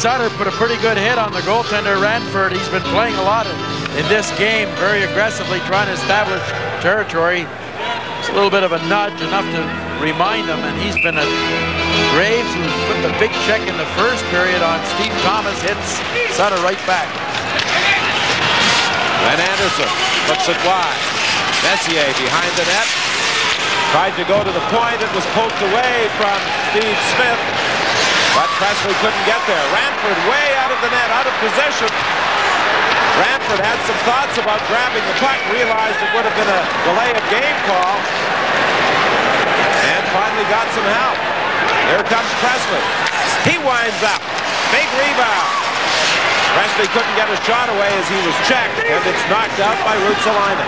Sutter put a pretty good hit on the goaltender Ranford. He's been playing a lot in this game, very aggressively trying to establish territory. It's a little bit of a nudge, enough to remind him, and he's been a Graves, who put the big check in the first period on Steve Thomas, hits Sutter right back. Then Anderson puts it wide. Messier behind the net. Tried to go to the point. It was poked away from Steve Smith, but Presley couldn't get there. Ranford way out of the net, out of position. Ranford had some thoughts about grabbing the puck, realized it would have been a delay of game call, and finally got some help. Here comes Presley. He winds up. Big rebound. Presley couldn't get a shot away as he was checked, and it's knocked out by Ruotsalainen.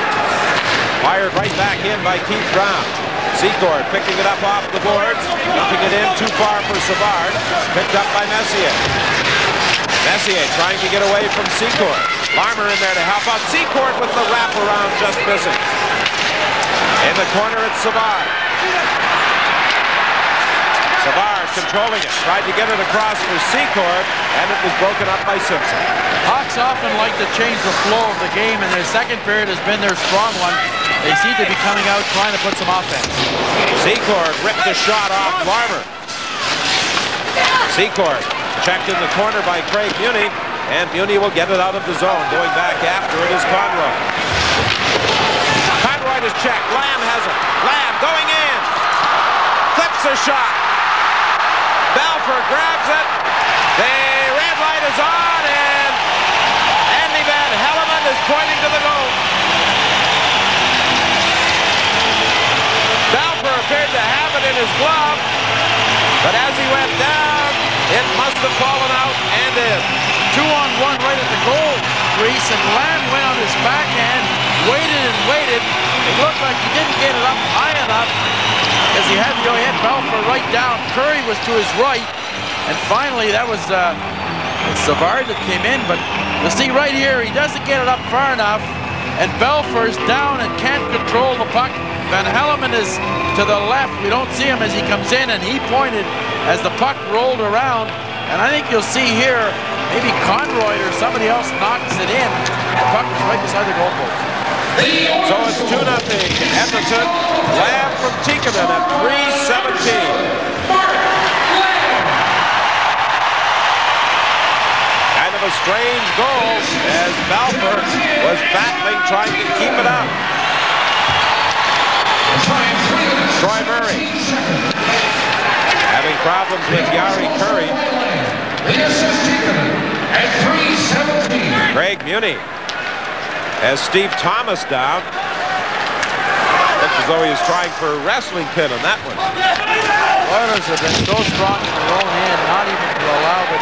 Fired right back in by Keith Brown. Secord picking it up off the boards, dumping it in too far for Savard. Picked up by Messier. Messier trying to get away from Secord. Larmer in there to help out. Secord with the wraparound, just missing. In the corner, it's Savard. Savard controlling it. Tried to get it across for Secord, and it was broken up by Simpson. Hawks often like to change the flow of the game, and their second period has been their strong one. They seem to be coming out trying to put some offense. Secord ripped the shot off Larmer. Secord checked in the corner by Craig Muni, and Muni will get it out of the zone. Going back after it is Conroy. Conroy is checked. Lamb has it. Lamb going in. Clips a shot. Balfour grabs it. The red light is on, and Andy Van Hellemond is pointing to the goal. Balfour appeared to have it in his glove, but as he went down, it must have fallen out and in. 2-on-1 right at the goal crease, and Lamb went on his backhand, waited and waited. It looked like he didn't get it up high enough because he had Balfour right down. Curry was to his right, and finally that was Savard that came in. But you see right here, he doesn't get it up far enough, and Balfour's down and can't control the puck. Van Hellemond is to the left. We don't see him as he comes in, and he pointed as the puck rolled around. And I think you'll see here, maybe Conroy or somebody else knocks it in. The puck is right beside the goalpost. So it's 2-0 Edmonton. Lamb from Tikkanen at 3:17. Kind of a strange goal as Balfour was battling, trying to keep it up. Troy Murray having problems with Yari Curry. Craig Muni has Steve Thomas down. Looks as though he was trying for a wrestling pin on that one. Oilers have been so strong in their own end, not even to allow the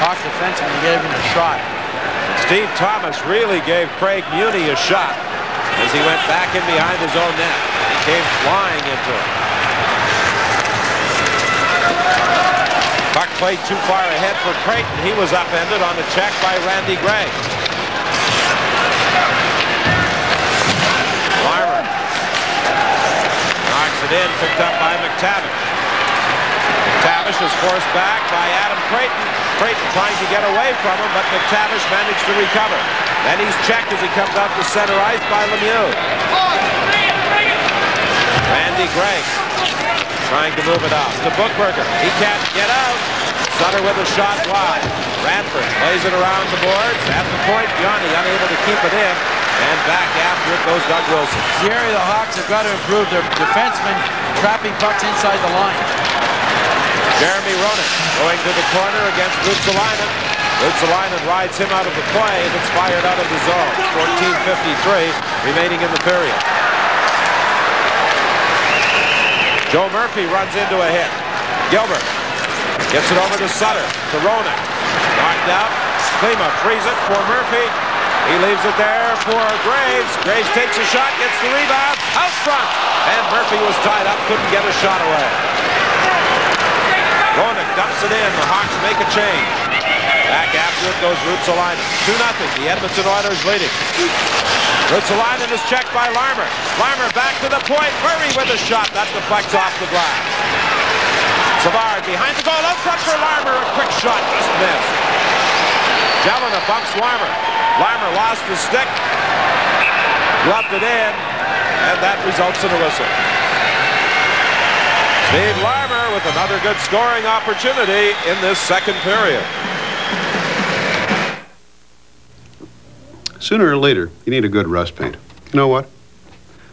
Hawk defenseman to give him a shot. Steve Thomas really gave Craig Muni a shot as he went back in behind his own net. He came flying into it. Puck played too far ahead for Creighton. He was upended on a check by Randy Gray. Larmer knocks it in, picked up by McTavish. McTavish is forced back by Adam Creighton. Creighton trying to get away from him, but McTavish managed to recover. Then he's checked as he comes out to center ice by Lemieux. Randy Gray trying to move it out to Bookberger. He can't get out. Sutter with a shot wide. Ranford plays it around the boards. At the point, Johnny unable to keep it in. And back after it goes Doug Wilson. Here the Hawks have got to improve their defensemen trapping pucks inside the line. Jeremy Roenick going to the corner against Ruotsalainen. Ruotsalainen rides him out of the play, and it's fired out of the zone. 14:53 remaining in the period. Joe Murphy runs into a hit. Gilbert gets it over to Sutter, to Roenick. Knocked out. Klima frees it for Murphy. He leaves it there for Graves. Graves takes a shot, gets the rebound, out front. And Murphy was tied up, couldn't get a shot away. Roenick dumps it in. The Hawks make a change. Back after it goes Ruotsalainen. 2-0. The Edmonton Oilers leading. Ruotsalainen is checked by Larmer. Larmer back to the point. Murray with a shot. That deflects off the glass. Savard behind the goal. Out front for Larmer. A quick shot. Just missed. Jelena bumps Larmer. Larmer lost his stick. Gloved it in. And that results in a whistle. Steve Larmer with another good scoring opportunity in this second period. Sooner or later, you need a good rust paint. You know what?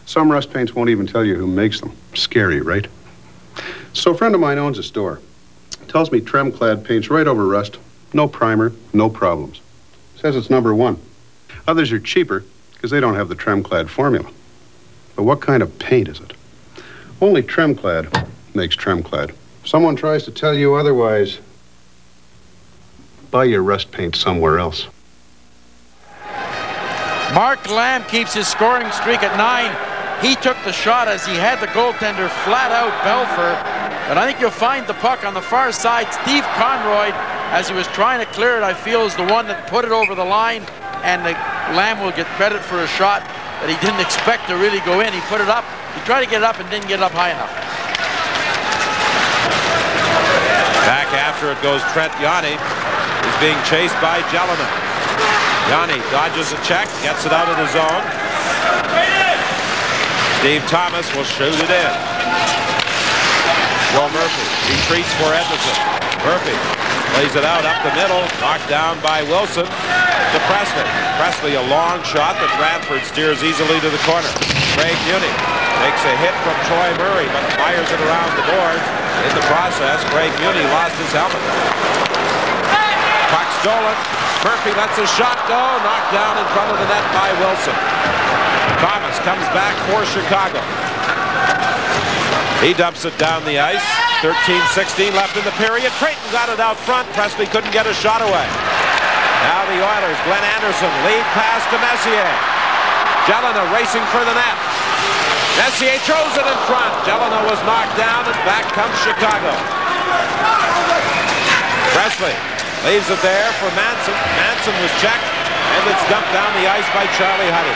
Some rust paints won't even tell you who makes them. Scary, right? So a friend of mine owns a store. Tells me Tremclad paints right over rust. No primer, no problems. Says it's #1. Others are cheaper because they don't have the Tremclad formula. But what kind of paint is it? Only Tremclad makes Tremclad. If someone tries to tell you otherwise, buy your rust paint somewhere else. Mark Lamb keeps his scoring streak at 9. He took the shot as he had the goaltender flat out Belfer. But I think you'll find the puck on the far side. Steve Conroy, as he was trying to clear it, I feel is the one that put it over the line. And Lamb will get credit for a shot that he didn't expect to really go in. He put it up. He tried to get it up and didn't get it up high enough. Back after it goes Trent Yanni. He's being chased by Jelena. Yanni dodges a check, gets it out of the zone. Steve Thomas will shoot it in. Joe Murphy retreats for Edmonton. Murphy plays it out up the middle, knocked down by Wilson to Presley. Presley, a long shot that Ranford steers easily to the corner. Craig Muni takes a hit from Troy Murray, but fires it around the boards. In the process, Craig Muni lost his helmet. Puck stolen. Murphy lets his shot go, knocked down in front of the net by Wilson. Thomas comes back for Chicago. He dumps it down the ice. 13-16 left in the period. Creighton got it out front. Presley couldn't get a shot away. Now the Oilers. Glenn Anderson lead pass to Messier. Jelena racing for the net. Messier throws it in front. Jelena was knocked down, and back comes Chicago. Presley leaves it there for Manson. Manson was checked, and it's dumped down the ice by Charlie Huddy.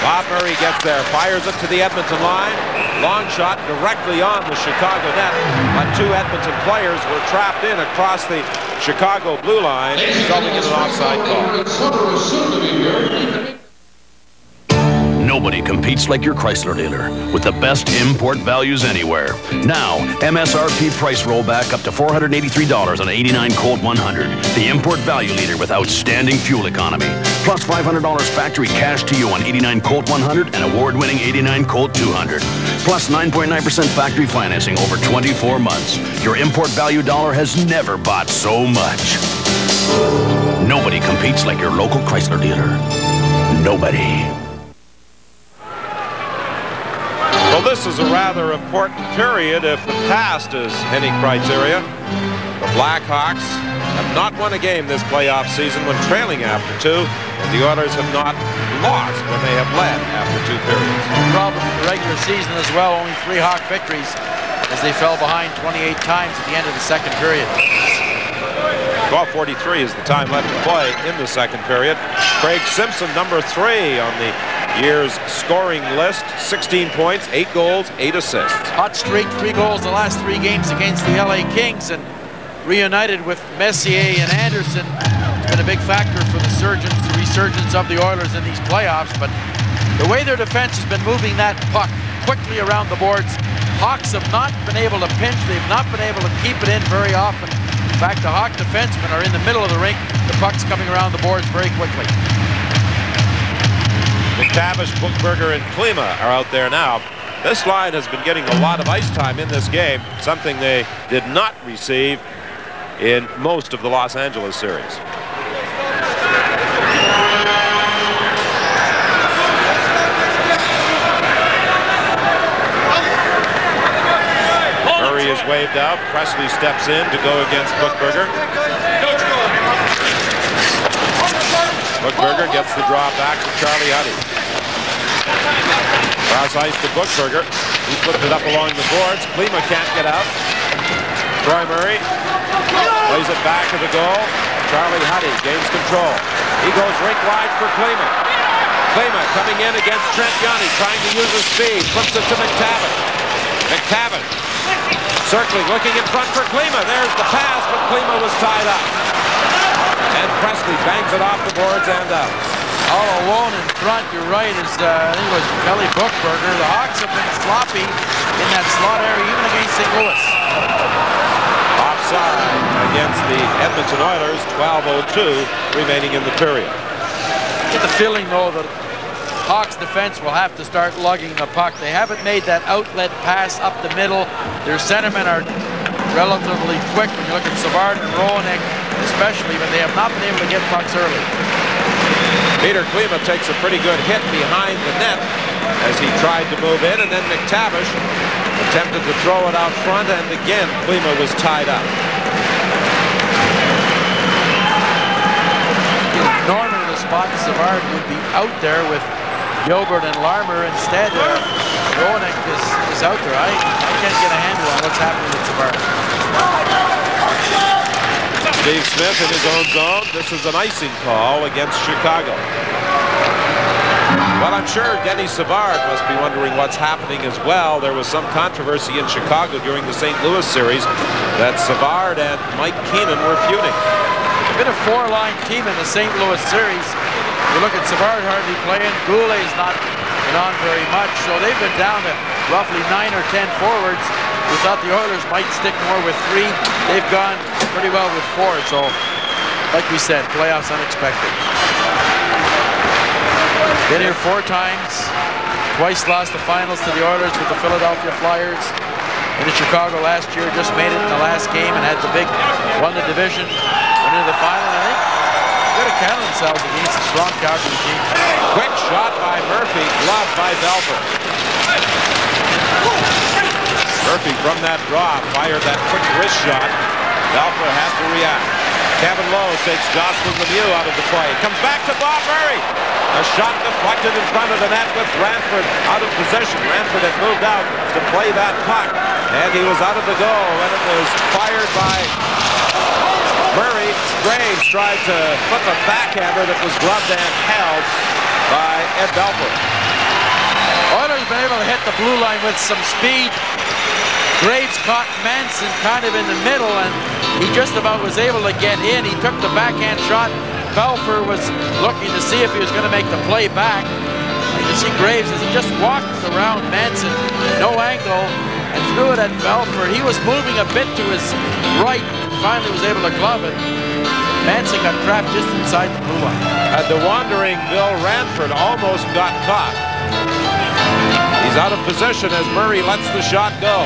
Bob Murray gets there, fires it to the Edmonton line. Long shot directly on the Chicago net, but two Edmonton players were trapped in across the Chicago blue line, resulting in an offside call. Nobody competes like your Chrysler dealer with the best import values anywhere. Now, MSRP price rollback up to $483 on 89 Colt 100. The import value leader with outstanding fuel economy. Plus $500 factory cash to you on 89 Colt 100 and award-winning 89 Colt 200. Plus 9.9% factory financing over 24 months. Your import value dollar has never bought so much. Nobody competes like your local Chrysler dealer. Nobody. Well, this is a rather important period if the past is any criteria. The Blackhawks have not won a game this playoff season when trailing after 2, and the Oilers have not lost when they have led after 2 periods. The problem with the regular season as well, only 3 Hawk victories as they fell behind 28 times at the end of the second period. 12:43 is the time left to play in the second period. Craig Simpson, number 3 on the year's scoring list. 16 points, 8 goals, 8 assists. Hot streak, 3 goals the last 3 games against the LA Kings, and reunited with Messier and Anderson. It's been a big factor for the resurgence of the Oilers in these playoffs, but the way their defense has been moving that puck quickly around the boards, Hawks have not been able to pinch. They've not been able to keep it in very often. In fact, the Hawk defensemen are in the middle of the rink. The puck's coming around the boards very quickly. McTavish, Bookberger, and Klima are out there now. This line has been getting a lot of ice time in this game, something they did not receive in most of the Los Angeles series. Murray is waved out. Presley steps in to go against Bookberger. Bookberger gets the draw back to Charlie Huddy. Cross ice to Bookberger. He flipped it up along the boards. Klima can't get out. Troy Murray plays it back to the goal. Charlie Huddy gains control. He goes rink wide for Klima. Klima coming in against Trent Yanni, trying to use his speed. Flips it to McTavish. McTavish circling, looking in front for Klima. There's the pass, but Klima was tied up. And Presley banks it off the boards and out. All alone in front, you're right, is I think it was Kelly Bookberger. The Hawks have been sloppy in that slot area, even against St. Louis. Offside against the Edmonton Oilers, 12:02 remaining in the period. I get the feeling, though, that Hawks defense will have to start lugging the puck. They haven't made that outlet pass up the middle. Their centermen are relatively quick when you look at Savard and Roenick, especially, but they have not been able to get pucks early. Peter Klima takes a pretty good hit behind the net as he tried to move in, and then McTavish attempted to throw it out front, and again Klima was tied up. Normally the spot Savard would be out there with Gilbert and Larmer. Instead, Roenick is out there. I can't get a handle on what's happening with Savard. Steve Smith in his own zone. This is an icing call against Chicago. Well, I'm sure Denny Savard must be wondering what's happening as well. There was some controversy in Chicago during the St. Louis series that Savard and Mike Keenan were feuding. It's been a four-line team in the St. Louis series. You look at Savard hardly playing. Goulet's not been on very much, so they've been down to roughly 9 or 10 forwards. We thought the Oilers might stick more with 3. They've gone pretty well with 4, so like we said, playoffs unexpected. Been here 4 times, twice lost the finals to the Oilers with the Philadelphia Flyers. In Chicago last year, just made it in the last game and had the big, won the division, went into the final. I think they could have counted themselves against a strong Calgary team. Quick shot by Murphy, gloved by Belfer. Murphy from that draw fired that quick wrist shot. Belfer has to react. Kevin Lowe takes Jocelyn Lemieux out of the play. Comes back to Bob Murray. A shot deflected in front of the net with Ranford out of position. Ranford had moved out to play that puck, and he was out of the goal, and it was fired by Murray. Graves tried to flip a backhander that was gloved and held by Ed Belfer. Oilers been able to hit the blue line with some speed. Graves caught Manson kind of in the middle, and he just about was able to get in. He took the backhand shot. Belfer was looking to see if he was going to make the play back. You can see Graves as he just walked around Manson, no angle, and threw it at Belfer. He was moving a bit to his right, finally was able to glove it. Manson got trapped just inside the blue line. The wandering Bill Ranford almost got caught. He's out of position as Murray lets the shot go.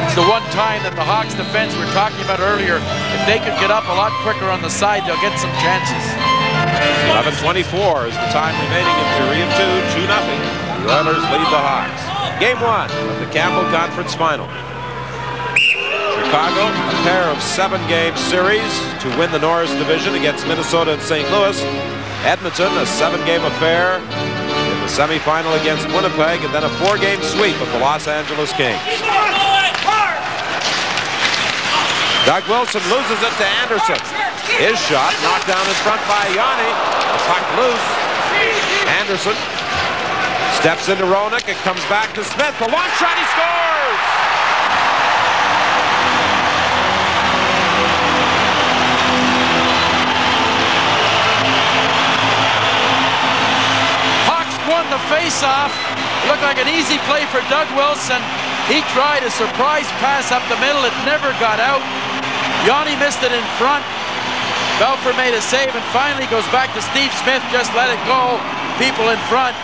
It's the one time that the Hawks defense we were talking about earlier, if they could get up a lot quicker on the side, they'll get some chances. 11:24 is the time remaining in period 2, 2-0. The Oilers lead the Hawks. Game 1 of the Campbell Conference Finals. Chicago, a pair of 7-game series to win the Norris Division against Minnesota and St. Louis. Edmonton, a 7-game affair in the semifinal against Winnipeg, and then a 4-game sweep of the Los Angeles Kings. Doug Wilson loses it to Anderson. His shot knocked down in front by Yanni. The puck loose. Anderson steps into Roenick. It comes back to Smith. The long shot, he scores! Hawks won the face-off. Looked like an easy play for Doug Wilson. He tried a surprise pass up the middle. It never got out. Yanni missed it in front. Belfer made a save and finally goes back to Steve Smith. Just let it go. People in front.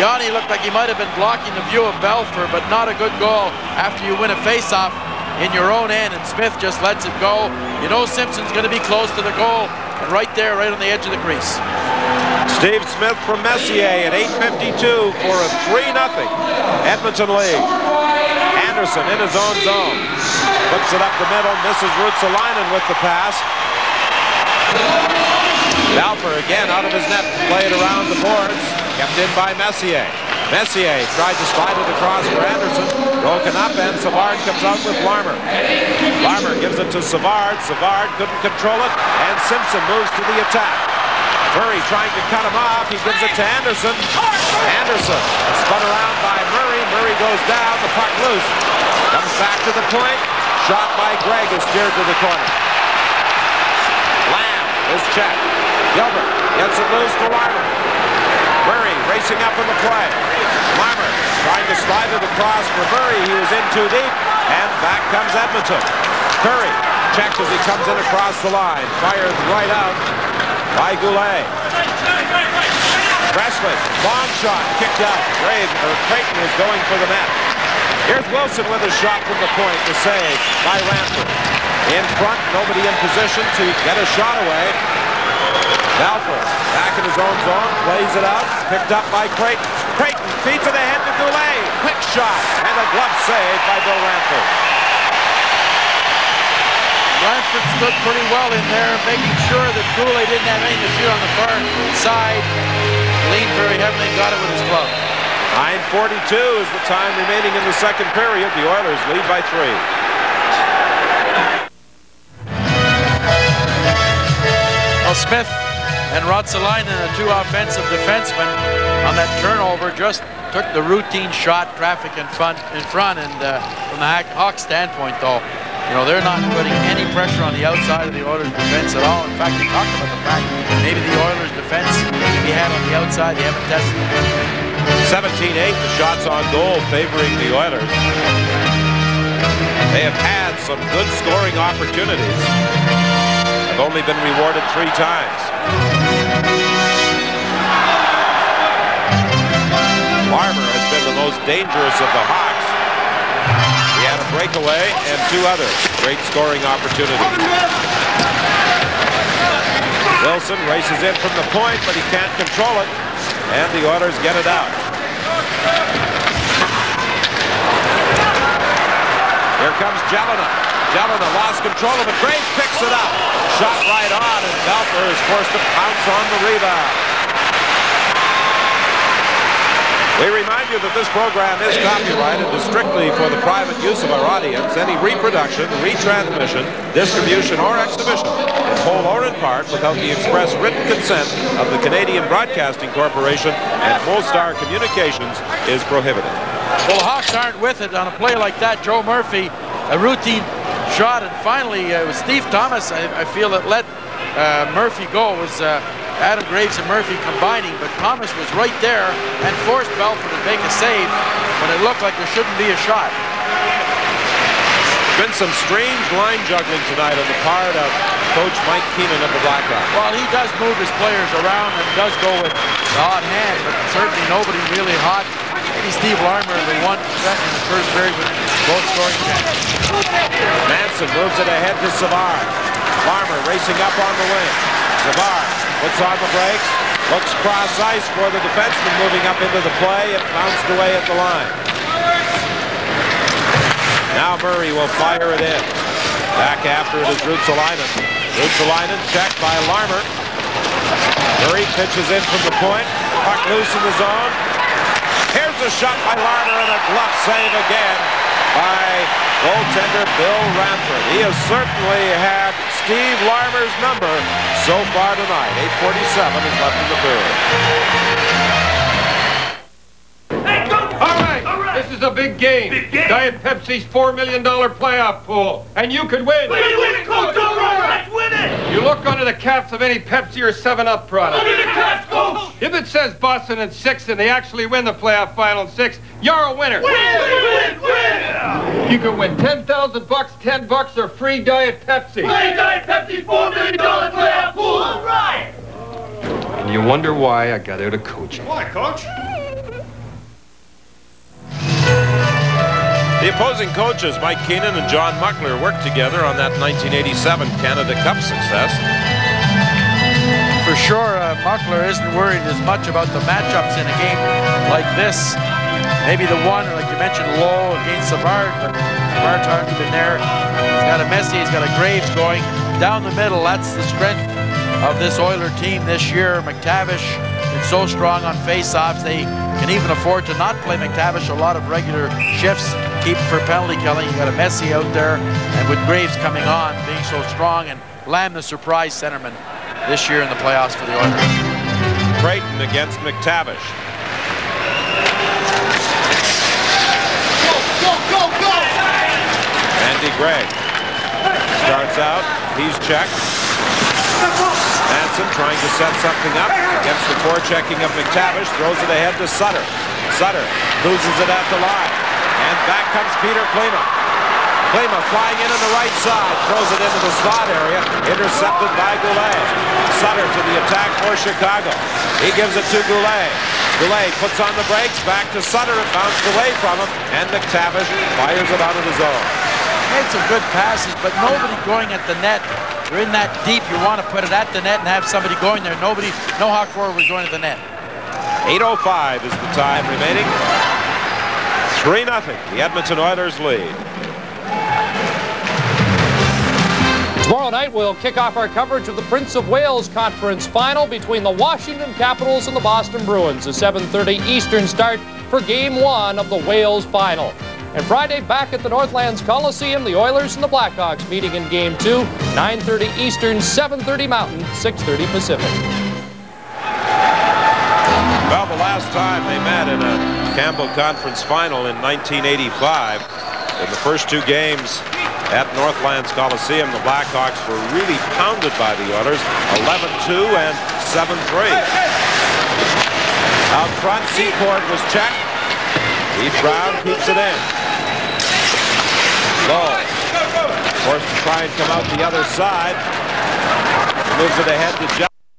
Yanni looked like he might have been blocking the view of Belfer, but not a good goal after you win a face-off in your own end, and Smith just lets it go. You know Simpson's going to be close to the goal, and right there, right on the edge of the crease. Steve Smith from Messier at 8:52 for a 3-0 Edmonton lead. Anderson in his own zone. Flips it up the middle, misses Ruotsalainen with the pass. Belfer again out of his net, played around the boards, kept in by Messier. Messier tried to slide it across for Anderson, broken up, and Savard comes out with Larmer. Larmer gives it to Savard. Savard couldn't control it, and Simpson moves to the attack. Murray trying to cut him off. He gives it to Anderson. Anderson spun around by Murray. Murray goes down. The puck loose. Comes back to the point. Shot by Gregg is steered to the corner. Lamb is checked. Gilbert gets it loose to Larmer. Murray racing up in the play. Larmer trying to slide it across for Murray. He was in too deep. And back comes Edmonton. Curry checked as he comes in across the line. Fired right out by Goulet. Presley, long shot, kicked out. Creighton is going for the net. Here's Wilson with a shot from the point to save by Ranford. In front, nobody in position to get a shot away. Balfour back in his own zone, plays it out, picked up by Creighton. Creighton feeds it ahead to Goulet. Quick shot and a glove save by Bill Ranford. Ranford stood pretty well in there, making sure that Goulet didn't have anything to shoot on the far side. Leaned very heavily and got it with his glove. 9:42 is the time remaining in the second period. The Oilers lead by 3. Well, Smith and Ruotsalainen, the two offensive defensemen, on that turnover just took the routine shot, traffic in front, and from the Hawks standpoint, though, you know, they're not putting any pressure on the outside of the Oilers defense at all. In fact, they talked about the fact maybe the Oilers defense can be had on the outside. They haven't tested it. 17-8, the shots on goal favoring the Oilers. They have had some good scoring opportunities. Have only been rewarded 3 times. Larmer has been the most dangerous of the Hawks. He had a breakaway and 2 other great scoring opportunities. Wilson races in from the point, but he can't control it, and the Oilers get it out. Here comes Jelena. Jelena lost control of it. Graves picks it up. Shot right on, and Balfour is forced to pounce on the rebound. We remind you that this program is copyrighted and strictly for the private use of our audience. Any reproduction, retransmission, distribution, or exhibition, in whole or in part, without the express written consent of the Canadian Broadcasting Corporation and Molestar Communications is prohibited. Well, the Hawks aren't with it on a play like that. Joe Murphy, a routine shot, and finally it was Steve Thomas, I feel, that let Murphy go. It was Adam Graves and Murphy combining, but Thomas was right there and forced Balfour to make a save when it looked like there shouldn't be a shot. Been some strange line juggling tonight on the part of Coach Mike Keenan of the Blackhawks. Well, he does move his players around and does go with the hot hand, but certainly nobody really hot. Maybe Steve Larmer, the one in the first period with both scoring chances. Manson moves it ahead to Savard. Larmer racing up on the wing. Savard puts on the brakes, looks cross ice for the defenseman moving up into the play and bounced away at the line. Now Murray will fire it in. Back after it is Ruotsalainen. Ruotsalainen checked by Larmer. Murray pitches in from the point. Puck loose in the zone. Here's a shot by Larmer and a glove save again by goaltender Bill Ranford. He has certainly had Steve Larmer's number so far tonight. 8:47 is left in the third. This is a big game. Diet Pepsi's $4 million playoff pool, and you could win. Let's win it, Coach! All right, let's win it! You look under the caps of any Pepsi or 7-Up product. Under the caps, Coach! If it says Boston in 6 and they actually win the playoff final in 6, you're a winner. Win! You can win $10,000, $10 or free Diet Pepsi. Play Diet Pepsi's $4 million playoff pool. All right! And you wonder why I got out of coaching. Why, Coach? The opposing coaches, Mike Keenan and John Muckler, worked together on that 1987 Canada Cup success. For sure, Muckler isn't worried as much about the matchups in a game like this. Maybe the one, like you mentioned, low against Savard, but Savard's hardly been there. He's got a Messier, he's got a Graves going. Down the middle, that's the strength of this Oiler team this year. McTavish is so strong on face-offs, they can even afford to not play McTavish a lot of regular shifts, keep for penalty killing. You got a Messier out there, and with Graves coming on, being so strong, and Lamb the surprise centerman this year in the playoffs for the Oilers. Creighton against McTavish. Go! Andy Gregg starts out. He's checked. Manson trying to set something up against the forechecking of McTavish. Throws it ahead to Sutter. Sutter loses it at the line. And back comes Peter Klima. Klima flying in on the right side. Throws it into the slot area. Intercepted by Goulet. Sutter to the attack for Chicago. He gives it to Goulet. Goulet puts on the brakes. Back to Sutter. It bounced away from him. And McTavish fires it out of the zone. Made some good passes, but nobody going at the net. You're in that deep. You want to put it at the net and have somebody going there. No hawk forward going to the net. 8:05 is the time remaining. 3-0. The Edmonton Oilers lead. Tomorrow night, we'll kick off our coverage of the Prince of Wales Conference Final between the Washington Capitals and the Boston Bruins. A 7:30 Eastern start for Game 1 of the Wales Final. And Friday, back at the Northlands Coliseum, the Oilers and the Blackhawks meeting in Game 2, 9:30 Eastern, 7:30 Mountain, 6:30 Pacific. Well, the last time they met in a Campbell Conference Final in 1985, in the first two games at Northlands Coliseum, the Blackhawks were really pounded by the Oilers, 11-2 and 7-3. Out front, Seaport was checked. Heath Brown keeps it in. Low. Forced to try and come out the other side. He moves it ahead to Jeff.